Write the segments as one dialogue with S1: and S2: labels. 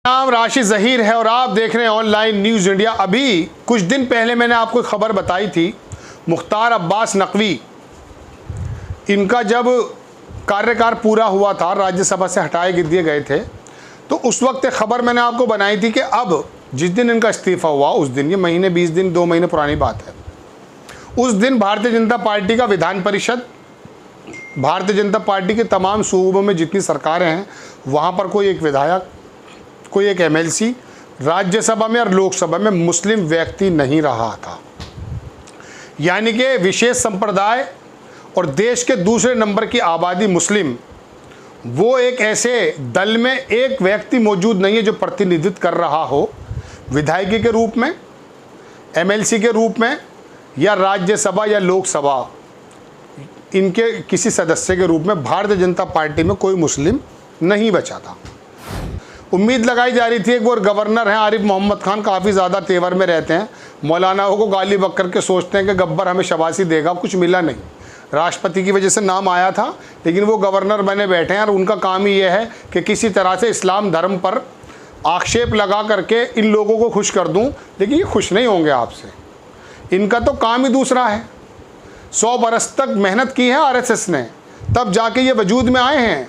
S1: नाम राशि ज़हीर है और आप देख रहे हैं ऑनलाइन न्यूज़ इंडिया। अभी कुछ दिन पहले मैंने आपको खबर बताई थी, मुख्तार अब्बास नकवी, इनका जब कार्यकाल पूरा हुआ था, राज्यसभा से हटाए दिए गए थे, तो उस वक्त खबर मैंने आपको बनाई थी कि अब जिस दिन इनका इस्तीफ़ा हुआ उस दिन, ये महीने 20 दिन 2 महीने पुरानी बात है, उस दिन भारतीय जनता पार्टी का विधान परिषद, भारतीय जनता पार्टी के तमाम सूबों में जितनी सरकारें हैं वहाँ पर कोई एक विधायक, कोई एक एमएलसी राज्यसभा में और लोकसभा में मुस्लिम व्यक्ति नहीं रहा था। यानी कि विशेष संप्रदाय और देश के दूसरे नंबर की आबादी मुस्लिम, वो एक ऐसे दल में एक व्यक्ति मौजूद नहीं है जो प्रतिनिधित्व कर रहा हो, विधायकी के रूप में, एमएलसी के रूप में, या राज्यसभा या लोकसभा इनके किसी सदस्य के रूप में भारतीय जनता पार्टी में कोई मुस्लिम नहीं बचा था। उम्मीद लगाई जा रही थी, एक वो गवर्नर हैं आरिफ मोहम्मद खान, काफ़ी ज़्यादा तेवर में रहते हैं, मौलानाओं को गाली बक करके सोचते हैं कि गब्बर हमें शाबाशी देगा, कुछ मिला नहीं। राष्ट्रपति की वजह से नाम आया था, लेकिन वो गवर्नर बने बैठे हैं और उनका काम ही ये है कि किसी तरह से इस्लाम धर्म पर आक्षेप लगा करके इन लोगों को खुश कर दूं, लेकिन ये खुश नहीं होंगे आपसे। इनका तो काम ही दूसरा है। 100 बरस तक मेहनत की है आरएसएस ने, तब जाके ये वजूद में आए हैं।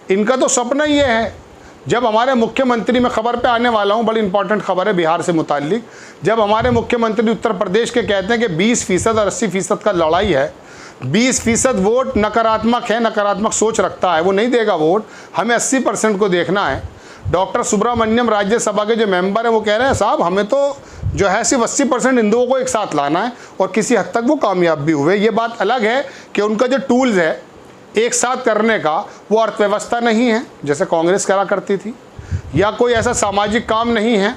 S1: इनका तो सपना ये है, जब हमारे मुख्यमंत्री, मैं खबर पे आने वाला हूँ, बड़ी इंपॉर्टेंट खबर है बिहार से मुताल्लिक, जब हमारे मुख्यमंत्री उत्तर प्रदेश के कहते हैं कि 20% और 80% का लड़ाई है, 20% वोट नकारात्मक है, नकारात्मक सोच रखता है, वो नहीं देगा वोट, हमें 80% को देखना है। डॉक्टर सुब्रमण्यम राज्यसभा के जो मेंबर हैं वो कह रहे हैं साहब हमें तो जो है सिर्फ 80% हिंदुओं को एक साथ लाना है, और किसी हद तक वो कामयाब भी हुए। ये बात अलग है कि उनका जो टूल्स है एक साथ करने का, वो अर्थव्यवस्था नहीं है जैसे कांग्रेस करा करती थी, या कोई ऐसा सामाजिक काम नहीं है।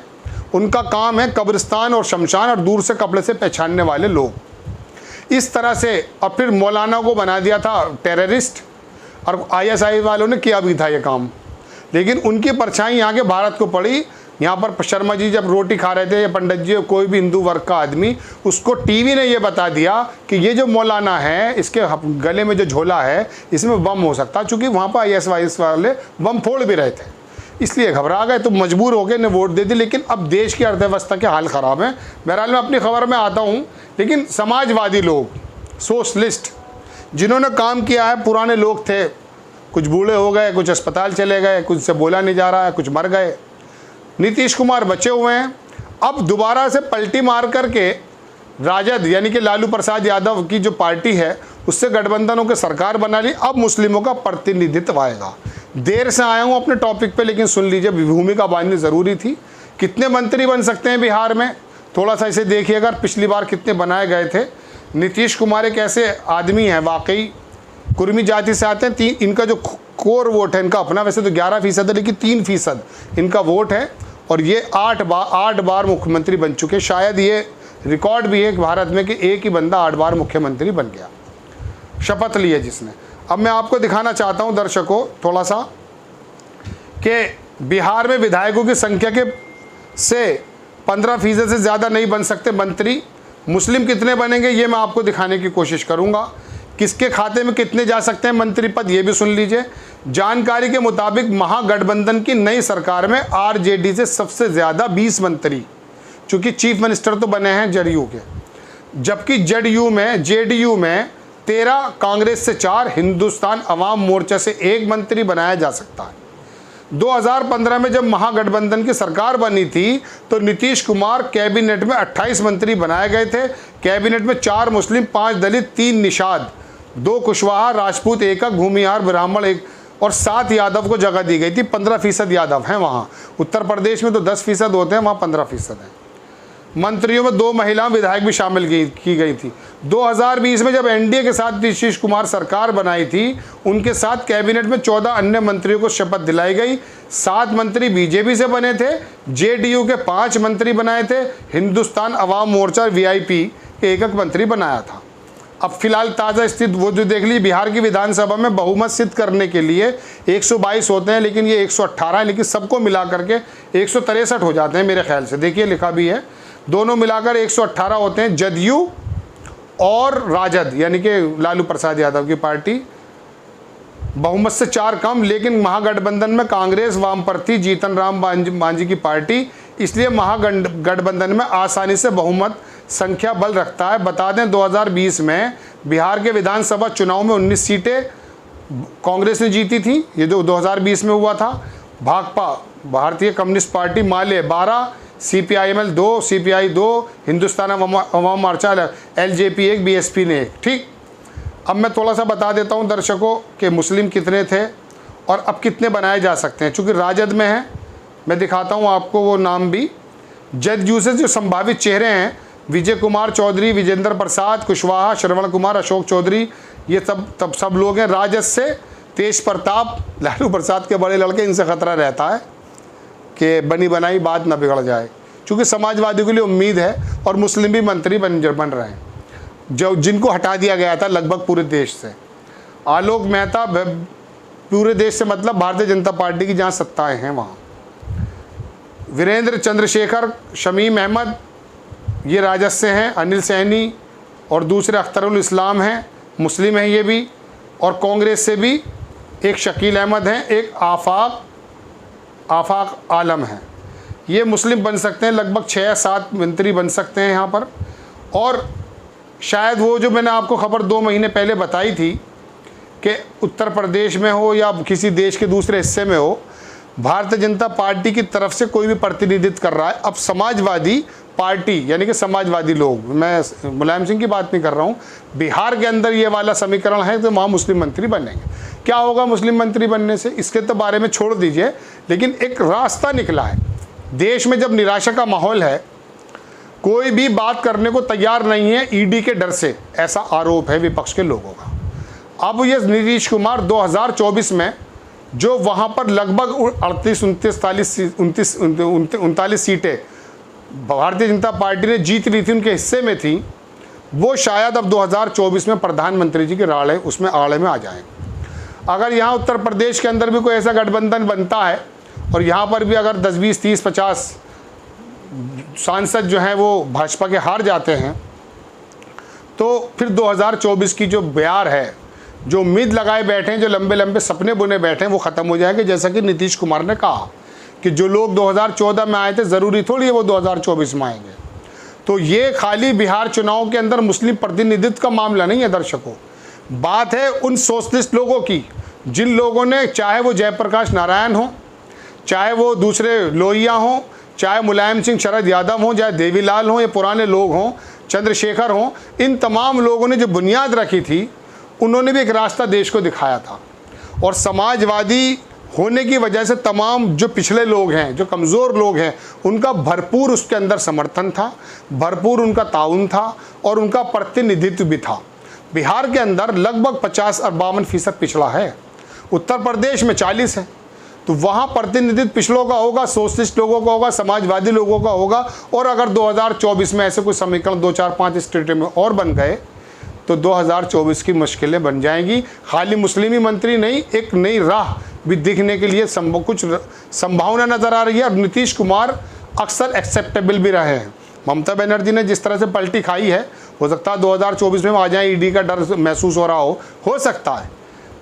S1: उनका काम है कब्रिस्तान और शमशान और दूर से कपड़े से पहचानने वाले लोग। इस तरह से, और फिर मौलाना को बना दिया था टेररिस्ट, और आईएसआई वालों ने किया भी था ये काम, लेकिन उनकी परछाई यहाँ के भारत को पड़ी। यहाँ पर शर्मा जी जब रोटी खा रहे थे, या पंडित जी, कोई भी हिंदू वर्ग का आदमी, उसको टीवी ने ये बता दिया कि ये जो मौलाना है इसके गले में जो झोला है इसमें बम हो सकता है, चूँकि वहाँ पर आईएसआई वाले बम फोड़ भी रहे थे, इसलिए घबरा गए, तो मजबूर हो गए ने वोट दे दी। लेकिन अब देश की अर्थव्यवस्था के हाल ख़राब है। बहरहाल मैं अपनी खबर में आता हूँ, लेकिन समाजवादी लोग, सोशलिस्ट, जिन्होंने काम किया है, पुराने लोग थे, कुछ बूढ़े हो गए, कुछ अस्पताल चले गए, कुछ से बोला नहीं जा रहा है, कुछ मर गए, नीतीश कुमार बचे हुए हैं। अब दोबारा से पलटी मार करके राजद यानी कि लालू प्रसाद यादव की जो पार्टी है उससे गठबंधनों की सरकार बना ली। अब मुस्लिमों का प्रतिनिधित्व आएगा। देर से आया हूँ अपने टॉपिक पे, लेकिन सुन लीजिए, भूमिका बांधनी ज़रूरी थी। कितने मंत्री बन सकते हैं बिहार में, थोड़ा सा इसे देखिएगा। पिछली बार कितने बनाए गए थे। नीतीश कुमार एक ऐसे आदमी हैं, वाकई कुर्मी जाति से आते हैं। इनका जो कोर वोट है इनका अपना, वैसे तो 11% है, लेकिन 3% इनका वोट है, और ये 8 बार मुख्यमंत्री बन चुके। शायद ये रिकॉर्ड भी है भारत में कि एक ही बंदा 8 बार मुख्यमंत्री बन गया, शपथ ली है जिसने। अब मैं आपको दिखाना चाहता हूं दर्शकों थोड़ा सा कि बिहार में विधायकों की संख्या के से 15% से ज़्यादा नहीं बन सकते मंत्री। मुस्लिम कितने बनेंगे ये मैं आपको दिखाने की कोशिश करूंगा। किसके खाते में कितने जा सकते हैं मंत्री पद, ये भी सुन लीजिए। जानकारी के मुताबिक महागठबंधन की नई सरकार में आरजेडी से सबसे ज़्यादा 20 मंत्री, चूँकि चीफ मिनिस्टर तो बने हैं जेडीयू के, जबकि जेडीयू में 13, कांग्रेस से 4, हिंदुस्तान अवाम मोर्चा से 1 मंत्री बनाया जा सकता है। 2015 में जब महागठबंधन की सरकार बनी थी तो नीतीश कुमार कैबिनेट में 28 मंत्री बनाए गए थे। कैबिनेट में 4 मुस्लिम, 5 दलित, 3 निषाद, 2 कुशवाहा, राजपूत, एकक, भूमिहार, ब्राह्मण, 1 और 7 यादव को जगह दी गई थी। 15% यादव हैं वहाँ। उत्तर प्रदेश में तो 10% होते हैं, वहाँ 15% हैं। मंत्रियों में 2 महिला विधायक भी शामिल की गई थी। 2020 में जब एनडीए के साथ नीतीश कुमार सरकार बनाई थी, उनके साथ कैबिनेट में 14 अन्य मंत्रियों को शपथ दिलाई गई। 7 मंत्री बीजेपी से बने थे, जेडीयू के 5 मंत्री बनाए थे, हिंदुस्तान अवाम मोर्चा वीआईपी के 1 मंत्री बनाया था। अब फिलहाल ताज़ा स्थिति वो जो देख ली, बिहार की विधानसभा में बहुमत सिद्ध करने के लिए 122 होते हैं, लेकिन ये 118 है, लेकिन सबको मिला करके 163 हो जाते हैं मेरे ख्याल से। देखिए लिखा भी है, दोनों मिलाकर 118 होते हैं। जदयू और राजद यानी कि लालू प्रसाद यादव की पार्टी बहुमत से 4 कम, लेकिन महागठबंधन में कांग्रेस, वामपंथी, जीतन राम मांझी की पार्टी, इसलिए महागठबंधन में आसानी से बहुमत संख्या बल रखता है। बता दें 2020 में बिहार के विधानसभा चुनाव में 19 सीटें कांग्रेस ने जीती थी, ये जो 2020 में हुआ था। भाकपा, भारतीय कम्युनिस्ट पार्टी, माले 12, CPIML 2, CPI 2, Hindustan Awam Morcha LJP 1, BSP ने 1। ठीक, अब मैं थोड़ा सा बता देता हूँ दर्शकों कि मुस्लिम कितने थे और अब कितने बनाए जा सकते हैं। चूँकि राजद में है, मैं दिखाता हूँ आपको वो नाम भी। जदयू से जो संभावित चेहरे हैं, विजय कुमार चौधरी, विजेंद्र प्रसाद कुशवाहा, श्रवण कुमार, अशोक चौधरी, ये सब लोग हैं। राजद से तेज प्रताप, लालू प्रसाद के बड़े लड़के, इनसे खतरा रहता है कि बनी बनाई बात ना बिगड़ जाए, क्योंकि समाजवादी के लिए उम्मीद है और मुस्लिम भी मंत्री बन रहे हैं, जो जिनको हटा दिया गया था लगभग पूरे देश से। आलोक मेहता, पूरे देश से मतलब भारतीय जनता पार्टी की जहाँ सत्ताएं हैं वहाँ। वीरेंद्र चंद्रशेखर, शमीम अहमद, ये राजद से हैं। अनिल सैनी और दूसरे अख्तरुल इस्लाम हैं, मुस्लिम हैं ये भी। और कांग्रेस से भी एक शकील अहमद हैं, एक आफाक आलम है। ये मुस्लिम बन सकते हैं, लगभग 6-7 मंत्री बन सकते हैं यहाँ पर। और शायद वो जो मैंने आपको खबर 2 महीने पहले बताई थी कि उत्तर प्रदेश में हो या किसी देश के दूसरे हिस्से में हो, भारतीय जनता पार्टी की तरफ से कोई भी प्रतिनिधित्व कर रहा है। अब समाजवादी पार्टी यानी कि समाजवादी लोग, मैं मुलायम सिंह की बात नहीं कर रहा हूँ, बिहार के अंदर ये वाला समीकरण है तो वहाँ मुस्लिम मंत्री बनेंगे। क्या होगा मुस्लिम मंत्री बनने से, इसके तो बारे में छोड़ दीजिए, लेकिन एक रास्ता निकला है। देश में जब निराशा का माहौल है, कोई भी बात करने को तैयार नहीं है ईडी के डर से, ऐसा आरोप है विपक्ष के लोगों का। अब ये नीतीश कुमार 2024 में जो वहाँ पर लगभग 39 सीटें भारतीय जनता पार्टी ने जीत ली थी, उनके हिस्से में थी, वो शायद अब 2024 में प्रधानमंत्री जी के आड़े में आ जाएं। अगर यहाँ उत्तर प्रदेश के अंदर भी कोई ऐसा गठबंधन बनता है और यहाँ पर भी अगर 10, 20, 30, 50 सांसद जो हैं वो भाजपा के हार जाते हैं, तो फिर 2024 की जो बयार है, जो उम्मीद लगाए बैठे हैं, जो लंबे लंबे सपने बुने बैठे हैं, वो ख़त्म हो जाएंगे। जैसा कि नीतीश कुमार ने कहा कि जो लोग 2014 में आए थे, ज़रूरी थोड़ी है वो 2024 में आएंगे। तो ये खाली बिहार चुनाव के अंदर मुस्लिम प्रतिनिधित्व का मामला नहीं है दर्शकों, बात है उन सोशलिस्ट लोगों की, जिन लोगों ने, चाहे वो जयप्रकाश नारायण हो, चाहे वो दूसरे लोहिया हों, चाहे मुलायम सिंह, शरद यादव हों, चाहे देवीलाल हों, या पुराने लोग हों, चंद्रशेखर हों, इन तमाम लोगों ने जो बुनियाद रखी थी, उन्होंने भी एक रास्ता देश को दिखाया था। और समाजवादी होने की वजह से तमाम जो पिछले लोग हैं, जो कमज़ोर लोग हैं, उनका भरपूर उसके अंदर समर्थन था, भरपूर उनका ताउन था और उनका प्रतिनिधित्व भी था। बिहार के अंदर लगभग 50 और 52% पिछड़ा है, उत्तर प्रदेश में 40 है, तो वहाँ प्रतिनिधित्व पिछड़ों का होगा, सोशलिस्ट लोगों का होगा, समाजवादी लोगों का होगा। और अगर 2024 में ऐसे कोई समीकरण 2, 4, 5 स्टेट में और बन गए तो 2024 की मुश्किलें बन जाएंगी। खाली मुस्लिमी मंत्री नहीं, एक नई राह भी दिखने के लिए कुछ संभावना नज़र आ रही है। और नीतीश कुमार अक्सर एक्सेप्टेबल भी रहे हैं। ममता बनर्जी ने जिस तरह से पलटी खाई है, हो सकता है 2024 में आ जाए, ईडी का डर महसूस हो सकता है।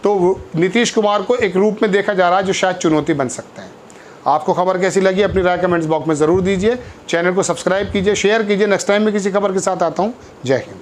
S1: तो नीतीश कुमार को एक रूप में देखा जा रहा है जो शायद चुनौती बन सकते हैं। आपको खबर कैसी लगी अपनी राय कमेंट्स बॉक्स में ज़रूर दीजिए। चैनल को सब्सक्राइब कीजिए, शेयर कीजिए। नेक्स्ट टाइम में किसी खबर के साथ आता हूँ। जय हिंद।